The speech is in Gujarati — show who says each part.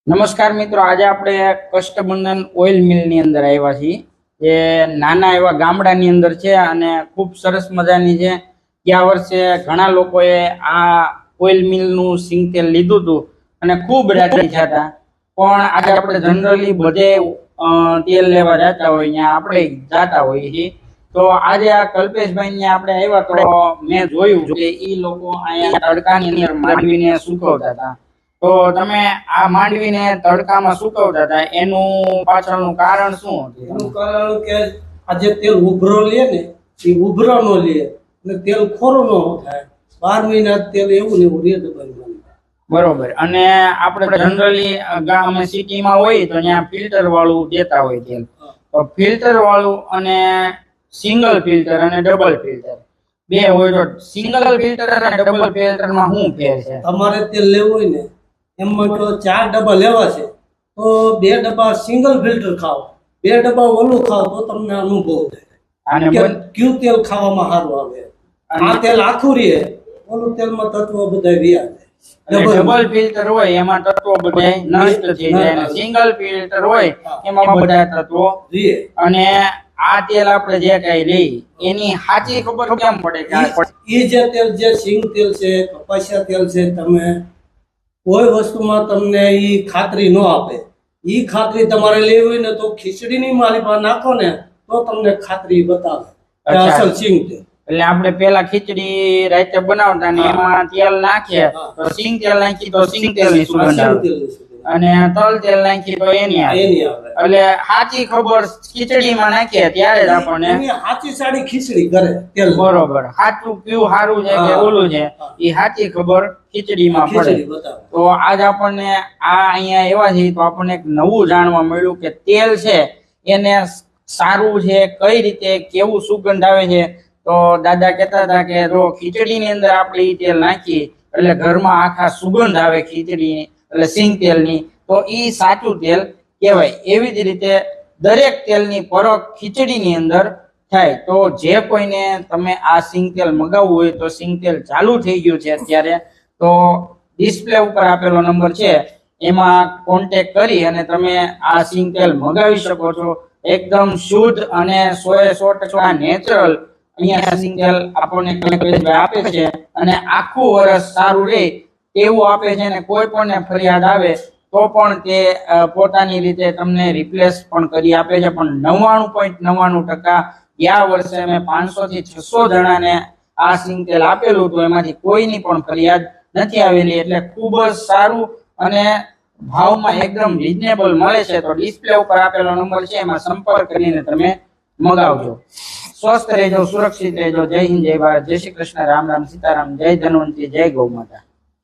Speaker 1: નમસ્કાર મિત્રો, આજે આપણે કષ્ટબંધન ઓઇલ મિલની અંદર આવ્યા છીએ. જે નાના એવા ગામડાની અંદર છે અને ખૂબ સરસ મજાની છે. ગયા વર્ષે ઘણા લોકોએ આ ઓઇલ મિલનું સિંગ તેલ લીધું હતું અને ખૂબ રાજી થયા હતા. પણ આજે આપણે જનરલી બધે તેલ લેવા જતા હોય ત્યાં આપણે જતા હોઈએ છીએ. તો આજે આ કલ્પેશભાઈ ને આપણે આવ્યા તો મેં જોયું કે એ લોકો અહીંયા તડકાની અંદર માંડવીને સુકવતા હતા. તો તમે આ માંડવીને તડકામાં સુકવતા હતા, એનું પાછળનું કારણ શું હતું?
Speaker 2: એનું કારણ કે આજે તેલ ઉભરો લે ને એ ઉભરો નો લે અને તેલ ખોરો નો થાય. 12 મહિના તેલ એવું ને એવું રે દબાઈ.
Speaker 1: બરોબર. અને આપણે જનરલી ગામ સિટીમાં હોય તો ત્યાં ફિલ્ટર વાળું દેતા હોય તેલ. તો ફિલ્ટર વાળું અને સિંગલ ફિલ્ટર અને ડબલ ફિલ્ટર બે હોય, તો સિંગલ ફિલ્ટર અને ડબલ ફિલ્ટરમાં શું ફેર છે?
Speaker 2: તમારે તેલ લેવું હોય ને એમાં તો 4 ડબ્બા લેવા છે તો 2 ડબ્બા સિંગલ ફિલ્ટર ખાઓ, 2 ડબ્બા ઓલું ખાઓ તો તમને અનુભવ થાય કે કયું તેલ ખાવામાં સારું આવે. આ તેલ આખું રહે, ઓલું તેલમાં તત્વો બધા રહ્યા જાય.
Speaker 1: ડબલ ફિલ્ટર હોય એમાં તત્વો બધા નષ્ટ થઈ જાય અને સિંગલ ફિલ્ટર હોય એમાં બધા તત્વો
Speaker 2: રહે.
Speaker 1: અને આ તેલ આપણે જે કઈ લઈ એની સાચી ખબર કેમ પડે કે
Speaker 2: એ જે તેલ જે સિંગ તેલ છે, કપાસિયા તેલ છે, તમે કોઈ વસ્તુમાં તમને ઈ ખાતરી ન આપે. ઈ ખાતરી તમારે લેવી હોય ને તો ખીચડીની માલિપા નાખો ને તો તમને ખાતરી બતાવે કે અસલ સિંગ તેલ.
Speaker 1: એટલે આપણે પેલા ખીચડી રાતે બનાવતા ને એમાં તેલ નાખીએ તો સિંગ તેલ નાખી તો સિંગ તેલ ની સુગંધ આવે અને તલ તેલ નાખી તો એની આવે. એટલે સાચી ખબર ખીચડીમાં નાખીએ ત્યારે જ આપણને
Speaker 2: સાચી સાડી ખીચડી કરે તેલ.
Speaker 1: બરોબર. સાચું કયું સારું છે કે ઓલું છે એ સાચી ખબર ખીચડીમાં પડે. તો આજ આપણને આ અહીંયા એવા છે તો આપણને એક નવું જાણવા મળ્યું કે તેલ છે એને સારું છે, કઈ રીતે કેવું સુગંધ આવે છે. તો દાદા કહેતા હતા કે જો ખીચડીની અંદર આપણે ઈ તેલ નાખીએ એટલે ઘરમાં આખા સુગંધ આવે ખીચડી એટલે સિંગ તેલની, તો ઈ સાચું તેલ કહેવાય. એવી જ રીતે દરેક તેલની પરખ ખીચડીની અંદર થાય. તો જે કોઈને તમે આ સિંગ તેલ મગાવવું હોય તો સિંગ તેલ ચાલુ થઈ ગયું છે અત્યારે, તો ડિસ્પ્લે ઉપર આપેલો નંબર છે એમાં કોન્ટેક્ટ કરી અને તમે આ સિંગ તેલ મગાવી શકો છો. એકદમ શુદ્ધ અને 100% નેચરલ અહીંયા સિંગ તેલ આપણને આપે છે અને આખું વર્ષ સારું રહે એવું આપે છે. અને કોઈ પણ ફરિયાદ આવે તો પણ તે પોતાની રીતે તમને રિપ્લેસ પણ કરી આપે છે. પણ 99.99% ગયા વર્ષે અમે 500 થી 600 જણાને આ સિંગ તેલ આપેલું હતું, એમાંથી કોઈની પણ ફરિયાદ નથી આવેલી. એટલે ખૂબ જ સારું અને ભાવમાં એકદમ રીઝનેબલ મળે છે. તો ડિસ્પ્લે ઉપર આપેલો નંબર છે એમાં સંપર્ક કરીને તમે મગાવજો. સ્વસ્થ રહેજો, સુરક્ષિત રહેજો. જય હિન્દ, જય ભારત, જય શ્રી કૃષ્ણ, રામ રામ, સીતારામ, જય ધન્વંતરી, જય ગૌ માતા.